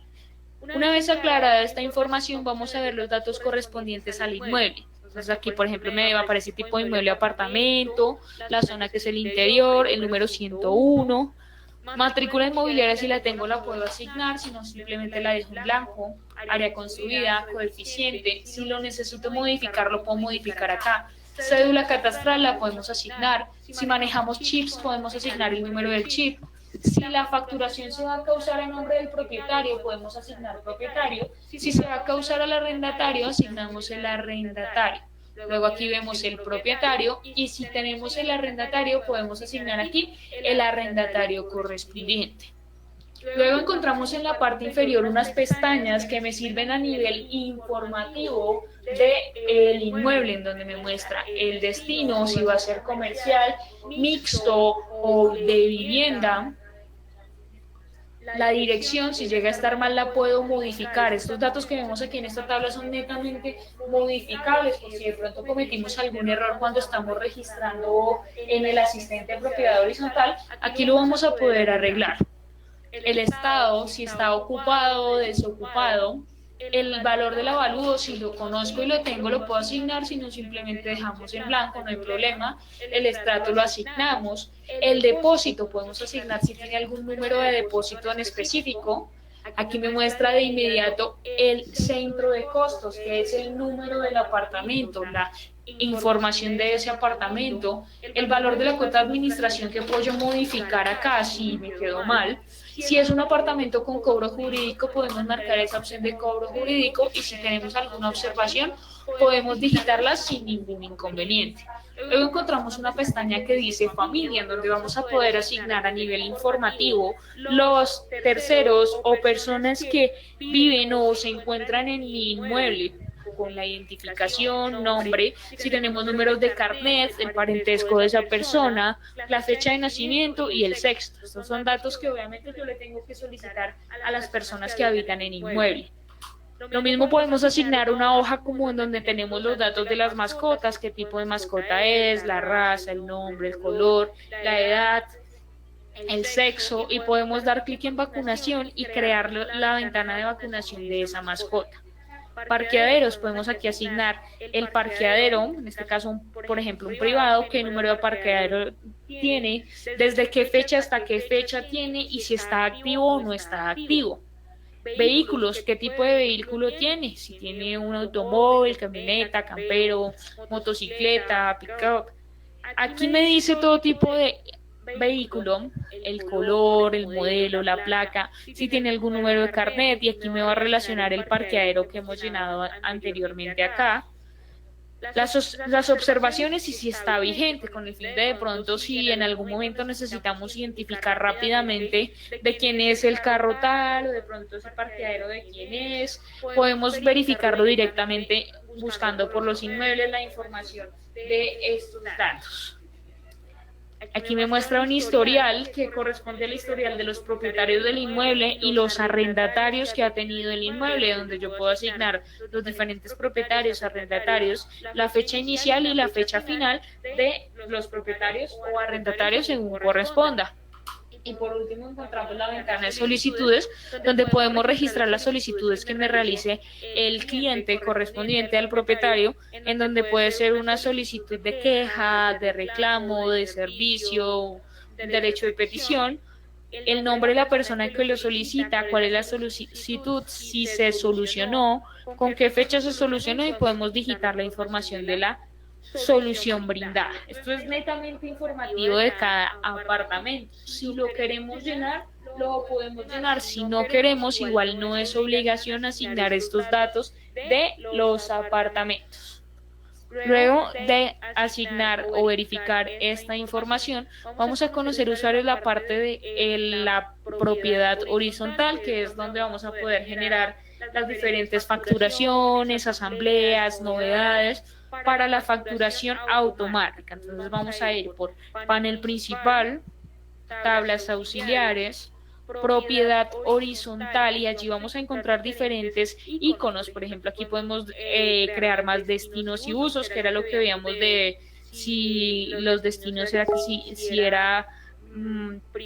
Una vez aclarada esta información, vamos a ver los datos correspondientes al inmueble. Entonces aquí, por ejemplo, me aparece tipo de inmueble apartamento, la zona que es el interior, el número 101, matrícula inmobiliaria si la tengo la puedo asignar, si no simplemente la dejo en blanco, área construida, coeficiente, si lo necesito modificar lo puedo modificar acá, cédula catastral la podemos asignar, si manejamos chips podemos asignar el número del chip, si la facturación se va a causar a nombre del propietario podemos asignar propietario, si se va a causar al arrendatario asignamos el arrendatario. Luego aquí vemos el propietario y si tenemos el arrendatario podemos asignar aquí el arrendatario correspondiente. Luego encontramos en la parte inferior unas pestañas que me sirven a nivel informativo del inmueble, en donde me muestra el destino, si va a ser comercial, mixto o de vivienda. La dirección, si llega a estar mal, la puedo modificar. Estos datos que vemos aquí en esta tabla son netamente modificables, por si de pronto cometimos algún error cuando estamos registrando en el asistente de propiedad horizontal, aquí lo vamos a poder arreglar. El estado, si está ocupado o desocupado, el valor del avalúo, si lo conozco y lo tengo, lo puedo asignar, si no simplemente dejamos en blanco, no hay problema. El estrato lo asignamos. El depósito podemos asignar si tiene algún número de depósito en específico. Aquí me muestra de inmediato el centro de costos, que es el número del apartamento, la información de ese apartamento, el valor de la cuota de administración que puedo yo modificar acá si me quedó mal. Si es un apartamento con cobro jurídico, podemos marcar esa opción de cobro jurídico y si tenemos alguna observación, podemos digitarla sin ningún inconveniente. Luego encontramos una pestaña que dice familia, en donde vamos a poder asignar a nivel informativo los terceros o personas que viven o se encuentran en mi inmueble, con la identificación, nombre, si tenemos números de carnet, el parentesco de esa persona, la fecha de nacimiento y el sexo. Estos son datos que obviamente yo le tengo que solicitar a las personas que habitan en inmueble. Lo mismo podemos asignar una hoja común en donde tenemos los datos de las mascotas, qué tipo de mascota es, la raza, el nombre, el color, la edad, el sexo y podemos dar clic en vacunación y crear la ventana de vacunación de esa mascota. Parqueaderos, podemos aquí asignar el parqueadero, en este caso, por ejemplo, un privado, qué número de parqueadero tiene, desde qué fecha hasta qué fecha tiene y si está activo o no está activo. Vehículos, qué tipo de vehículo tiene, si tiene un automóvil, camioneta, campero, motocicleta, pick-up. Aquí me dice todo tipo de vehículo, el color, el modelo, la placa, si tiene algún número de carnet y aquí me va a relacionar el parqueadero que hemos llenado anteriormente acá. Las observaciones y si está vigente, con el fin de pronto si en algún momento necesitamos identificar rápidamente de quién es el carro tal o de pronto ese parqueadero de quién es, podemos verificarlo directamente buscando por los inmuebles la información de estos datos. Aquí me muestra un historial que corresponde al historial de los propietarios del inmueble y los arrendatarios que ha tenido el inmueble, donde yo puedo asignar los diferentes propietarios, arrendatarios, la fecha inicial y la fecha final de los propietarios o arrendatarios según corresponda. Y por último encontramos la ventana de solicitudes, donde podemos registrar las solicitudes que me realice el cliente correspondiente al propietario, en donde puede ser una solicitud de queja, de reclamo, de servicio, derecho de petición, el nombre de la persona que lo solicita, cuál es la solicitud, si se solucionó, con qué fecha se solucionó y podemos digitar la información de la solución brindada. Esto es netamente informativo de cada apartamento. Si lo queremos llenar, lo podemos llenar. Si no queremos, igual no es obligación asignar estos datos de los apartamentos. Luego de asignar o verificar esta información, vamos a conocer usuarios la parte de la propiedad horizontal, que es donde vamos a poder generar las diferentes facturaciones, asambleas, novedades para la facturación automática. Entonces vamos a ir por panel principal, tablas auxiliares, propiedad horizontal y allí vamos a encontrar diferentes iconos. Por ejemplo, aquí podemos crear más destinos y usos, que era lo que veíamos de si los destinos era que si era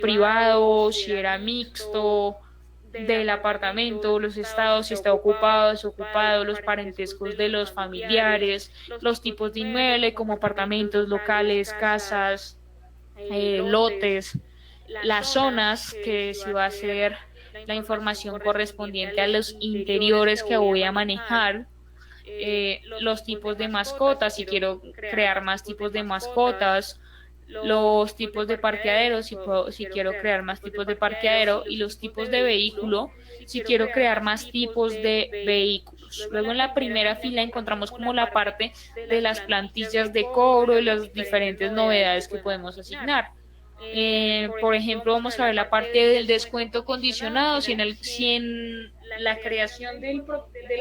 privado, si era mixto, del apartamento, los estados, si está ocupado, desocupado, los parentescos de los familiares, los tipos de inmueble como apartamentos, locales, casas, lotes, las zonas, que si va a ser la información correspondiente a los interiores que voy a manejar, los tipos de mascotas, si quiero crear más tipos de mascotas, los tipos de parqueadero, si quiero crear más tipos de parqueadero, y los tipos de vehículo, si quiero crear más tipos de vehículos. Luego en la primera fila encontramos como la parte de las plantillas de cobro y las diferentes novedades que podemos asignar. Por ejemplo, vamos a ver la parte del descuento condicionado, si en la creación del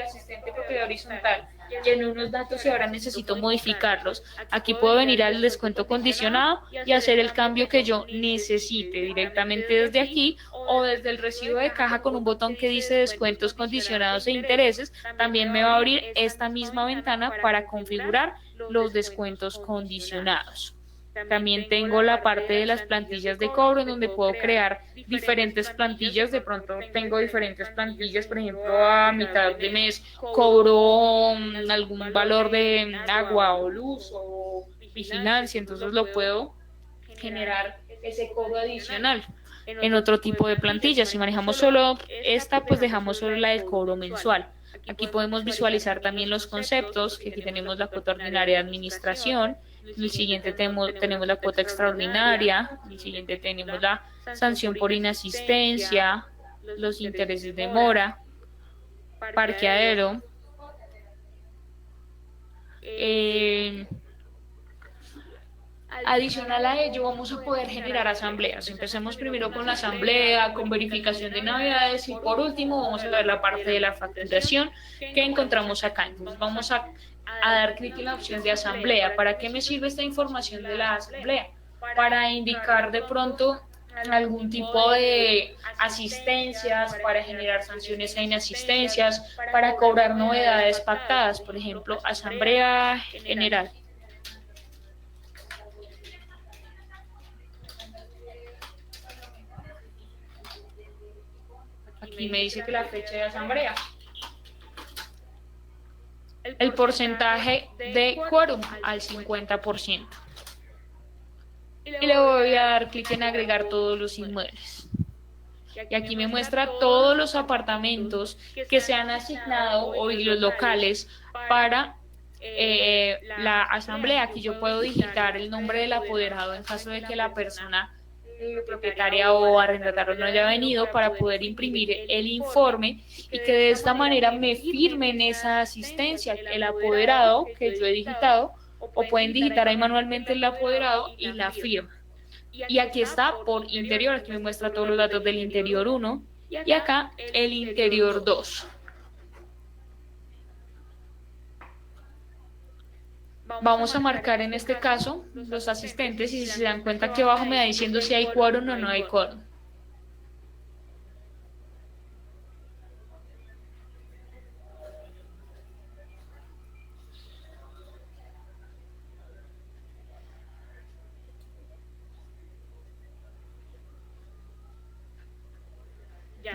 asistente propiedad horizontal llené unos datos y ahora necesito modificarlos. Aquí puedo venir al descuento condicionado y hacer el cambio que yo necesite directamente desde aquí o desde el recibo de caja con un botón que dice descuentos condicionados e intereses. También me va a abrir esta misma ventana para configurar los descuentos condicionados. También tengo la parte de las plantillas de cobro en donde puedo crear diferentes plantillas. De pronto tengo diferentes plantillas, por ejemplo, a mitad de mes cobro algún valor de agua o luz o vigilancia, entonces lo puedo generar ese cobro adicional en otro tipo de plantillas. Si manejamos solo esta, pues dejamos solo la del cobro mensual. Aquí podemos visualizar también los conceptos, que aquí tenemos la cuota ordinaria de administración, el siguiente tenemos la cuota extraordinaria, el siguiente tenemos la sanción por inasistencia, los intereses de mora, parqueadero, adicional a ello, vamos a poder generar asambleas. Empecemos primero con la asamblea, con verificación de navidades y por último vamos a ver la parte de la facturación que encontramos acá. Entonces vamos a dar clic en la opción de asamblea. ¿Para qué me sirve esta información de la asamblea? Para indicar de pronto algún tipo de asistencias, para generar sanciones e inasistencias, para cobrar novedades pactadas, por ejemplo, asamblea general. Aquí me dice que la fecha de asamblea. El porcentaje de quórum al 50%. Y le voy a dar clic en agregar todos los inmuebles. Y aquí me muestra todos los apartamentos que se han asignado hoy los locales para la asamblea. Aquí yo puedo digitar el nombre del apoderado en caso de que la persona propietaria o arrendatario no haya venido, para poder imprimir el informe y que de esta manera me firmen esa asistencia, el apoderado que yo he digitado, o pueden digitar ahí manualmente el apoderado y la firma. Y aquí está por interior, aquí me muestra todos los datos del interior 1 y acá el interior 2. Vamos a marcar en este caso los asistentes y si se dan cuenta que abajo me da diciendo si hay quórum o no hay quórum.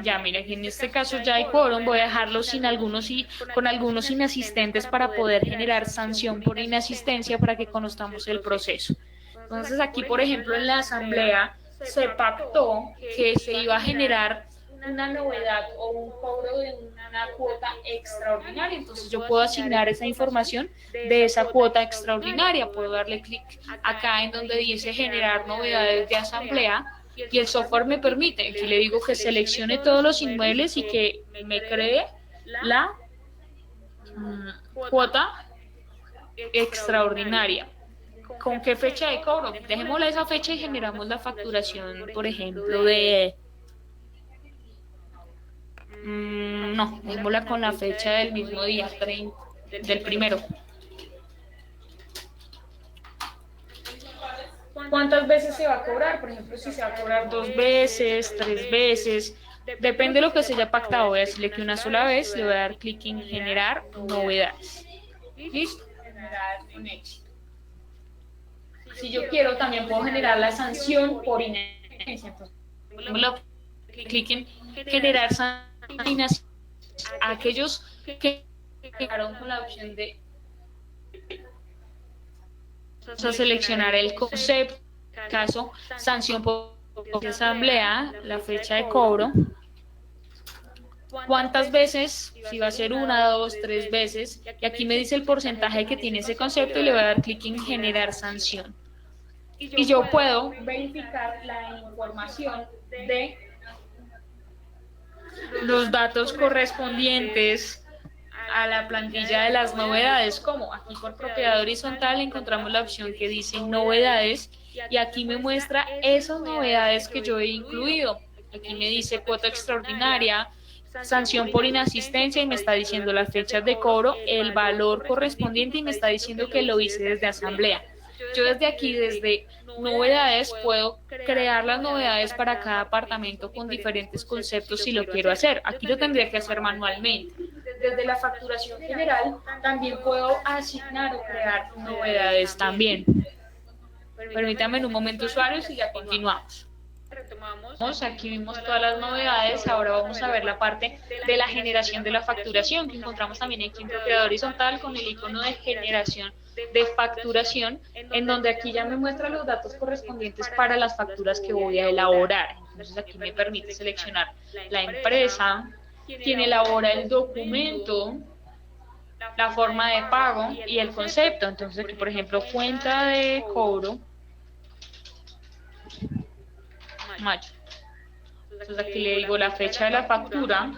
Ya, mira, que en este caso ya hay quórum, voy a dejarlo sin algunos y con algunos inasistentes para poder generar sanción por inasistencia para que conozcamos el proceso. Entonces aquí, por ejemplo, en la asamblea se pactó que se iba a generar una novedad o un cobro de una cuota extraordinaria. Entonces yo puedo asignar esa información de esa cuota extraordinaria. Puedo darle clic acá en donde dice generar novedades de asamblea y el software me permite, aquí le digo que seleccione todos los inmuebles y que me cree la cuota extraordinaria. ¿Con qué fecha de cobro? Dejémosla esa fecha y generamos la facturación, por ejemplo, de... no, dejémosla con la fecha del mismo día, 30, del primero. ¿Cuántas veces se va a cobrar? Por ejemplo, si se va a cobrar 2 veces, 3 veces, depende de lo que se haya pactado. Voy a decirle que una sola vez, le voy a dar clic en generar novedades. ¿Listo? Generar un éxito. Si yo quiero, también puedo generar la sanción por ineficiencia. Entonces, clic en generar sanciones a aquellos que quedaron con la opción de seleccionar el concepto, caso sanción por asamblea, la fecha de cobro, cuántas veces, si va a ser una, dos, tres veces, y aquí me dice el porcentaje que tiene ese concepto y le voy a dar clic en generar sanción. Y yo puedo verificar la información de los datos correspondientes a la plantilla de las novedades, como aquí por propiedad horizontal encontramos la opción que dice novedades y aquí me muestra esas novedades que yo he incluido. Aquí me dice cuota extraordinaria, sanción por inasistencia y me está diciendo las fechas de cobro, el valor correspondiente y me está diciendo que lo hice desde asamblea. Yo desde aquí, desde novedades, puedo crear las novedades para cada apartamento con diferentes conceptos si lo quiero hacer. Aquí lo tendría que hacer manualmente. Desde la facturación general también puedo asignar o crear novedades también. Permítame en un momento, usuarios, y ya continuamos. Aquí vimos todas las novedades, ahora vamos a ver la parte de la generación de la facturación que encontramos también aquí en propiedad horizontal con el icono de generación de facturación, en donde aquí ya me muestra los datos correspondientes para las facturas que voy a elaborar. Entonces aquí me permite seleccionar la empresa, quien elabora el documento, la forma de pago y el concepto. Entonces aquí, por ejemplo, cuenta de cobro, mayo. Entonces aquí le digo la fecha de la factura,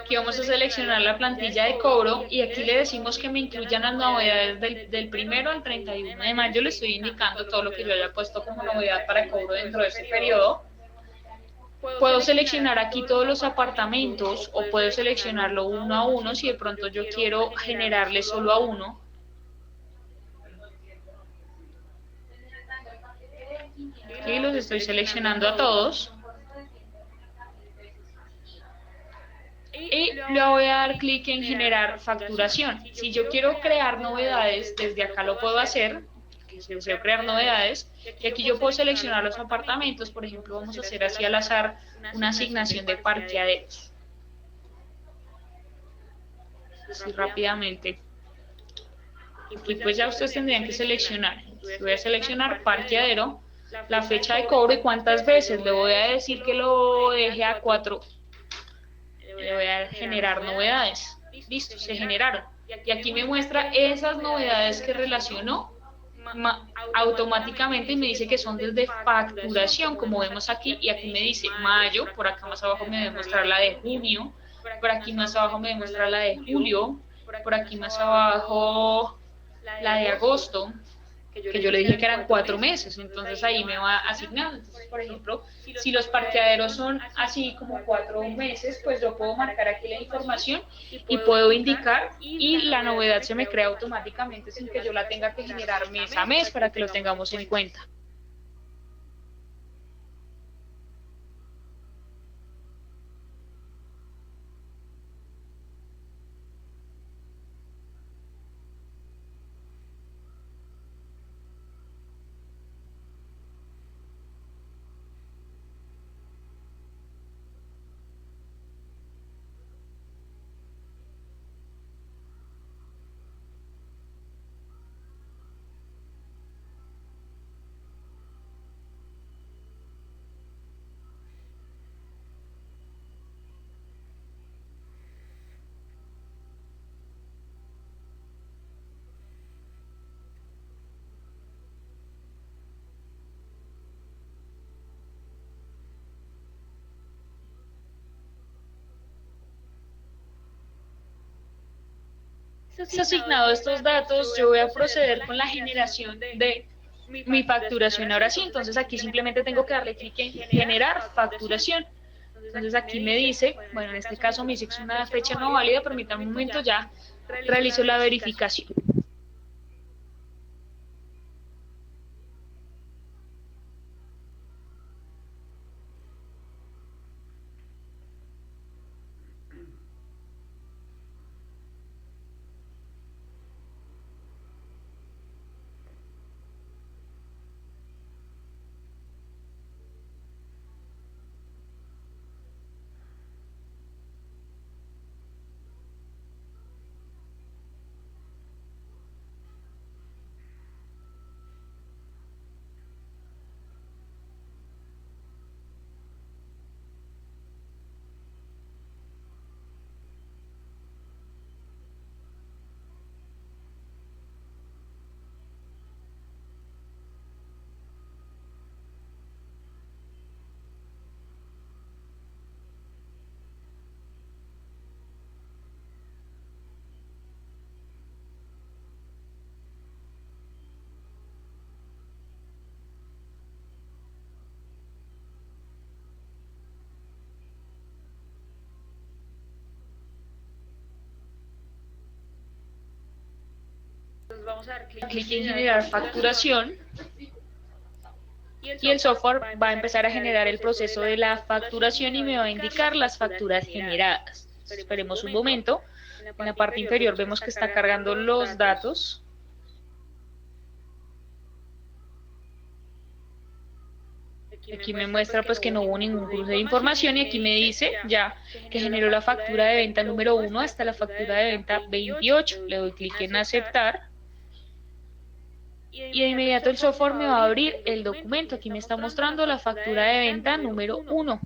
aquí vamos a seleccionar la plantilla de cobro y aquí le decimos que me incluyan las novedades del 1 al 31 de mayo, le estoy indicando todo lo que yo haya puesto como novedad para cobro dentro de ese periodo. Puedo seleccionar aquí todos los apartamentos o puedo seleccionarlo uno a uno si de pronto yo quiero generarle solo a uno. Aquí los estoy seleccionando a todos. Y le voy a dar clic en generar facturación. Si yo quiero crear novedades, desde acá lo puedo hacer, si deseo crear novedades, y aquí yo puedo seleccionar los apartamentos, por ejemplo, vamos a hacer así al azar una asignación de parqueaderos. Así rápidamente. Aquí pues ya ustedes tendrían que seleccionar. Voy a seleccionar parqueadero, la fecha de cobro y cuántas veces. Le voy a decir que lo deje a 4. Le voy a generar novedades. Listo, se generaron. Y aquí me muestra esas novedades que relacionó automáticamente y me dice que son desde facturación, como vemos aquí, y aquí me dice mayo, por acá más abajo me debe mostrar la de junio, por aquí más abajo me debe mostrar la de julio, por aquí más abajo la de agosto, que yo le dije que eran 4 meses, entonces ahí me va asignando. Entonces, por ejemplo, si los parqueaderos son así como 4 meses, pues yo puedo marcar aquí la información y puedo indicar y la novedad se me crea automáticamente sin que yo la tenga que generar mes a mes para que lo tengamos en cuenta. Asignado estos datos, yo voy a proceder con la generación de mi facturación ahora sí. Entonces aquí simplemente tengo que darle clic en generar facturación. Entonces aquí me dice, bueno, en este caso me dice que es una fecha no válida, permítame un momento, ya realizo la verificación. clic en generar facturación y el software va a empezar a generar el proceso de la facturación y me va a indicar las facturas generadas. Esperemos un momento. En la parte inferior vemos que está cargando los datos. Aquí me muestra pues que no hubo ningún cruce de información y aquí me dice ya que generó la factura de venta número 1 hasta la factura de venta 28. Le doy clic en aceptar y de inmediato el software me va a abrir el documento. Aquí me está mostrando la factura de venta número 1.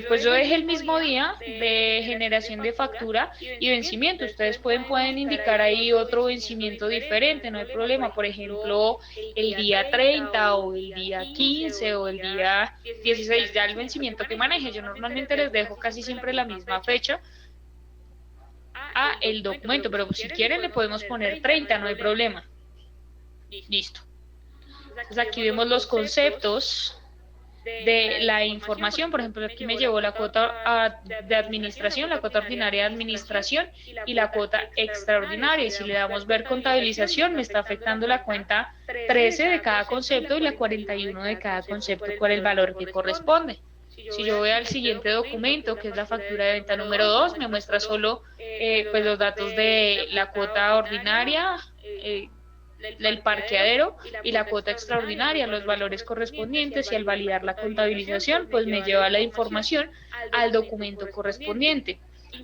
Pues yo dejé el mismo día de generación de factura y vencimiento. Ustedes pueden indicar ahí otro vencimiento diferente, no hay problema. Por ejemplo, el día 30 o el día 15 o el día 16, ya el vencimiento que maneje. Yo normalmente les dejo casi siempre la misma fecha a el documento, pero si quieren le podemos poner 30, no hay problema. Listo. Entonces aquí vemos los conceptos de la información. Por ejemplo, aquí me llevó la cuota de administración, la cuota ordinaria de administración y la cuota extraordinaria. Y si le damos ver contabilización, me está afectando la cuenta 13 de cada concepto y la 41 de cada concepto por el valor que corresponde. Si yo voy al siguiente documento, que es la factura de venta número 2, me muestra solo pues los datos de la cuota ordinaria, el parqueadero y la cuota extraordinaria, los valores correspondientes, y al validar la contabilización pues me lleva la información al documento correspondiente.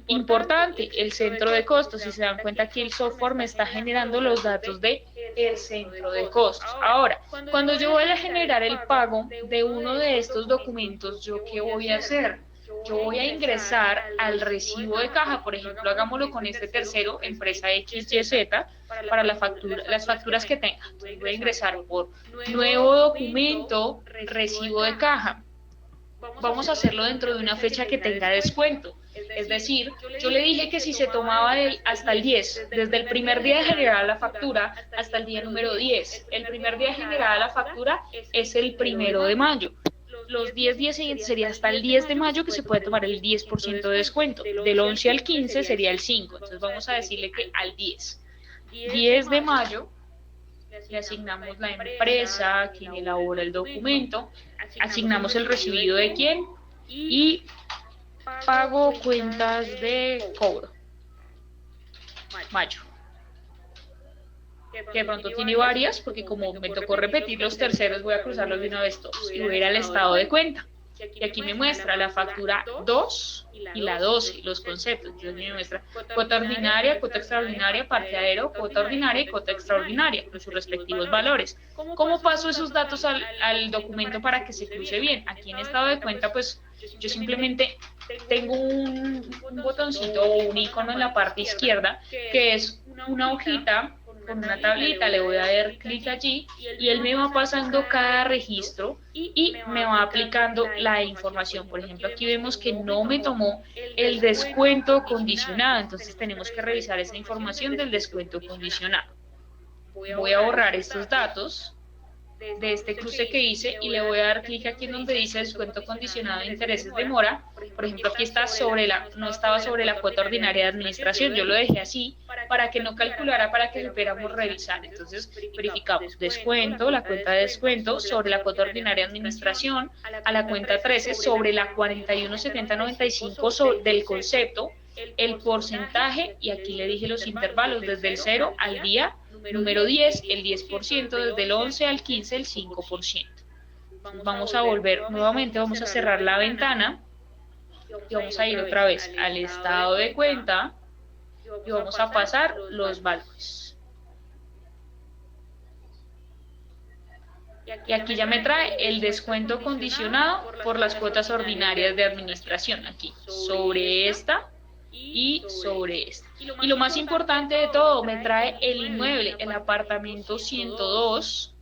Importante, el centro de costos. Si se dan cuenta, aquí el software me está generando los datos de el centro de costos. Ahora, cuando yo voy a generar el pago de uno de estos documentos, ¿yo qué voy a hacer? Yo voy a ingresar al recibo de caja. Por ejemplo, hagámoslo con este tercero, empresa XYZ, para las facturas que tenga. Entonces voy a ingresar por nuevo documento, recibo de caja. Vamos a hacerlo dentro de una fecha que tenga descuento. Es decir, yo le dije que si se tomaba hasta el 10, desde el primer día de generar la factura hasta el día número 10. El primer día de generar la factura es el 1 de mayo. Los 10 días siguientes sería hasta el 10 de mayo que se puede tomar el 10% de descuento. Del 11 al 15 sería el 5. Entonces vamos a decirle que al 10. 10 de mayo le asignamos la empresa, quien elabora el documento, asignamos el recibido de quién y pago cuentas de cobro. Mayo. Que de pronto tiene varias, porque como me tocó repetir los terceros, voy a cruzarlos de una vez todos y voy a ir al estado de cuenta. Y aquí me muestra la factura 2 y la 12, los conceptos. Entonces me muestra cuota ordinaria, cuota extraordinaria, parqueadero, cuota ordinaria y cuota extraordinaria, con sus respectivos valores. ¿Cómo paso esos datos al documento para que se cruce bien? Aquí en estado de cuenta, pues yo simplemente tengo un botoncito o un icono en la parte izquierda, que es una hojita con una tablita. Le voy a dar clic allí y él me va pasando cada registro y me va aplicando la información. Por ejemplo, aquí vemos que no me tomó el descuento condicionado, entonces tenemos que revisar esa información del descuento condicionado. Voy a borrar estos datos de este cruce que hice y le voy a dar clic aquí en donde dice descuento condicionado de intereses de mora. Por ejemplo, aquí está no estaba sobre la cuota ordinaria de administración, yo lo dejé así para que no calculara, para que pudiéramos revisar. Entonces verificamos descuento, la cuenta de descuento sobre la cuota ordinaria de administración, a la cuenta 13 sobre la 417095 del concepto, el porcentaje, y aquí le dije los intervalos desde el 0 al día número 10, el 10%, desde el 11 al 15, el 5%. Vamos a volver nuevamente, vamos a cerrar la ventana y vamos a ir otra vez al estado de cuenta y vamos a pasar los valores. Y aquí ya me trae el descuento condicionado por las cuotas ordinarias de administración, aquí, sobre esta y sobre esta. Y lo más importante de todo, me trae el inmueble, el apartamento 102,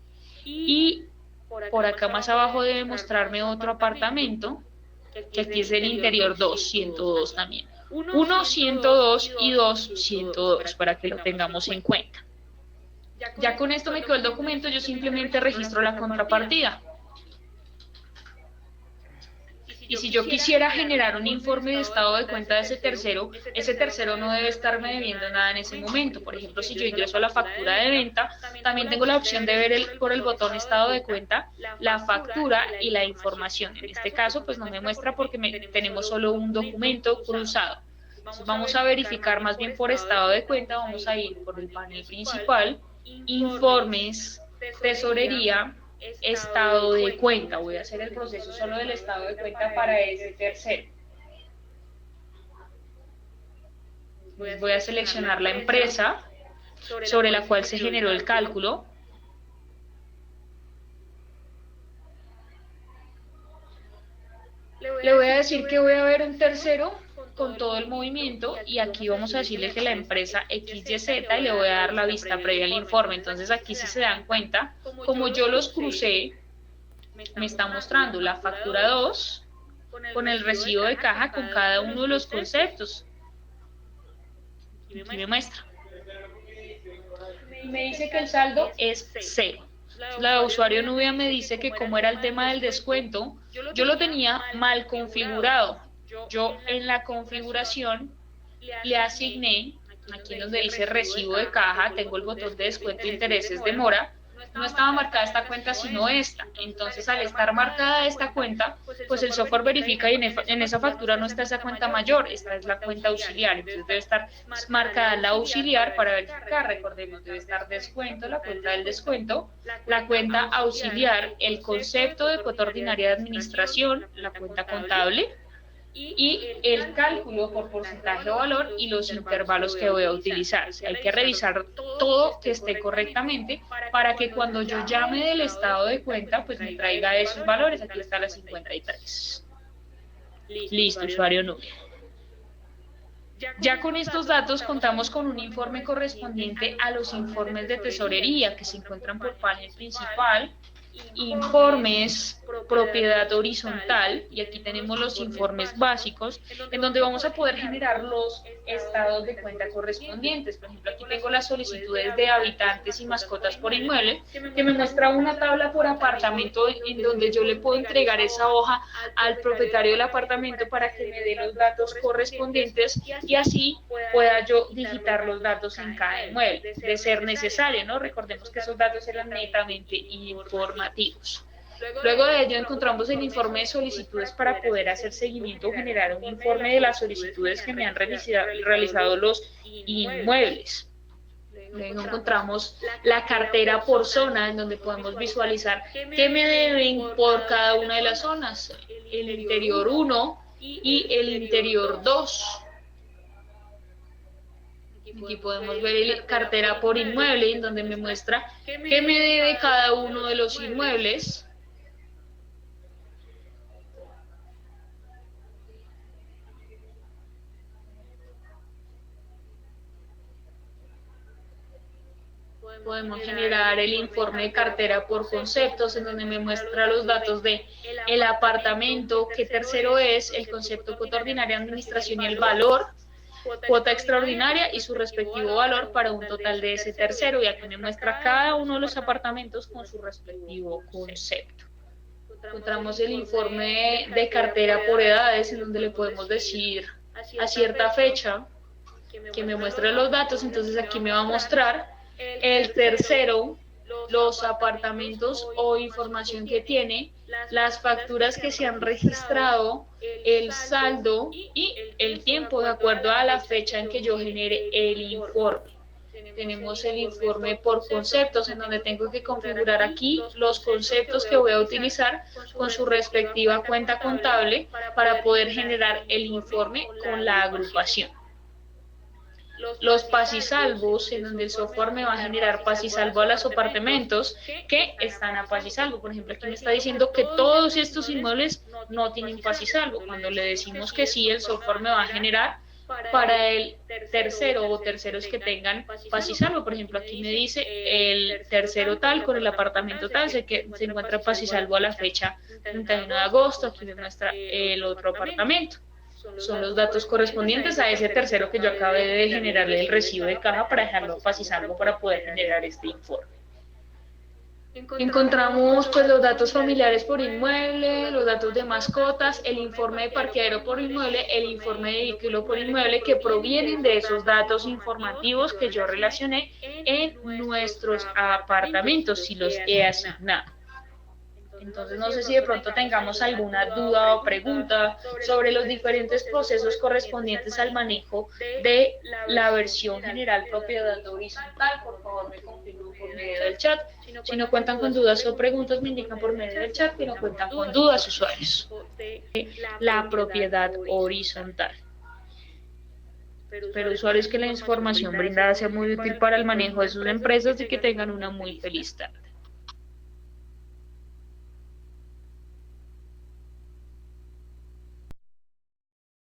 y por acá más abajo debe mostrarme otro apartamento, que aquí es el interior 2, 102 también. 1, 102 y 2, 102, para que lo tengamos en cuenta. Ya con esto me quedó el documento, yo simplemente registro la contrapartida. Y si yo quisiera generar un informe de estado de cuenta de ese tercero no debe estarme debiendo nada en ese momento. Por ejemplo, si yo ingreso a la factura de venta, también tengo la opción de ver por el botón estado de cuenta la factura y la información. En este caso, pues no me muestra porque tenemos solo un documento cruzado. Entonces vamos a verificar más bien por estado de cuenta, vamos a ir por el panel principal, informes, tesorería, estado de cuenta. Voy a hacer el proceso solo del estado de cuenta para ese tercero. Voy a seleccionar la empresa sobre la cual se generó el cálculo. Le voy a decir que voy a ver un tercero con todo el movimiento y aquí vamos a decirle que la empresa XYZ y le voy a dar la vista previa al informe. Entonces aquí si se dan cuenta, como yo los crucé, me está mostrando la factura 2 con el recibo de caja con cada uno de los conceptos. Aquí me muestra. Me dice que el saldo es 0. La de usuario Nubia me dice que como era el tema del descuento, yo lo tenía mal configurado. Yo en la configuración le asigné, aquí donde dice recibo de caja, tengo el botón de descuento de intereses de mora, no estaba marcada esta cuenta sino esta. Entonces al estar marcada esta cuenta, pues el software verifica y en esa factura no está esa cuenta mayor, esta es la cuenta auxiliar. Entonces debe estar marcada la auxiliar para verificar. Recordemos, debe estar descuento, la cuenta del descuento, la cuenta auxiliar, el concepto de cuota ordinaria de administración, la cuenta contable, y el cálculo por porcentaje o valor y los intervalos que voy a utilizar. Hay que revisar todo que esté correctamente para que cuando yo llame del estado de cuenta, pues me traiga esos valores. Aquí está la 53. Listo, usuario Nubia. Ya con estos datos contamos con un informe correspondiente a los informes de tesorería que se encuentran por panel principal, informes, propiedad horizontal, y aquí tenemos los informes básicos, en donde vamos a poder generar los estados de cuenta correspondientes. Por ejemplo, aquí tengo las solicitudes de habitantes y mascotas por inmueble, que me muestra una tabla por apartamento en donde yo le puedo entregar esa hoja al propietario del apartamento para que me dé los datos correspondientes y así pueda yo digitar los datos en cada inmueble, de ser necesario, ¿no? Recordemos que esos datos eran netamente informativos. Luego de ello encontramos el informe de solicitudes para poder hacer seguimiento o generar un informe de las solicitudes que me han realizado los inmuebles. Luego encontramos la cartera por zona, en donde podemos visualizar qué me deben por cada una de las zonas, el interior 1 y el interior 2. Aquí podemos ver la cartera por inmueble, en donde me muestra qué me debe cada uno de los inmuebles. Podemos generar el informe de cartera por conceptos, en donde me muestra los datos de el apartamento, qué tercero es, el concepto cuota ordinaria de administración y el valor, cuota extraordinaria y su respectivo valor para un total de ese tercero, y aquí me muestra cada uno de los apartamentos con su respectivo concepto. Encontramos el informe de cartera por edades, en donde le podemos decir a cierta fecha que me muestre los datos. Entonces aquí me va a mostrar el tercero, los apartamentos o información que tiene, las facturas que se han registrado, el saldo y el tiempo de acuerdo a la fecha en que yo genere el informe. Tenemos el informe por conceptos, en donde tengo que configurar aquí los conceptos que voy a utilizar con su respectiva cuenta contable para poder generar el informe con la agrupación. Los pasisalvos, en donde el software me va a generar pasisalvo a los apartamentos que están a pasisalvo. Por ejemplo, aquí me está diciendo que todos estos inmuebles no tienen pasisalvo. Cuando le decimos que sí, el software me va a generar para el tercero o terceros que tengan pasisalvo. Por ejemplo, aquí me dice el tercero tal con el apartamento tal, sé que se encuentra pasisalvo a la fecha 31 de agosto. Aquí me muestra el otro apartamento. Son los datos correspondientes a ese tercero que yo acabé de generarle el recibo de caja para dejarlo pasisalvo para poder generar este informe. Encontramos pues los datos familiares por inmueble, los datos de mascotas, el informe de parqueadero por inmueble, el informe de vehículo por inmueble, que provienen de esos datos informativos que yo relacioné en nuestros apartamentos, si los he asignado. Entonces, no sé si de pronto tengamos alguna duda o pregunta sobre los diferentes procesos correspondientes al manejo de la versión general propiedad horizontal. Por favor, me confirman por medio del chat. Si no cuentan con dudas o preguntas, me indican por medio del chat. Si no cuentan con dudas, usuarios. La propiedad horizontal. Pero usuarios que la información brindada sea muy útil para el manejo de sus empresas y que tengan una muy feliz tarde.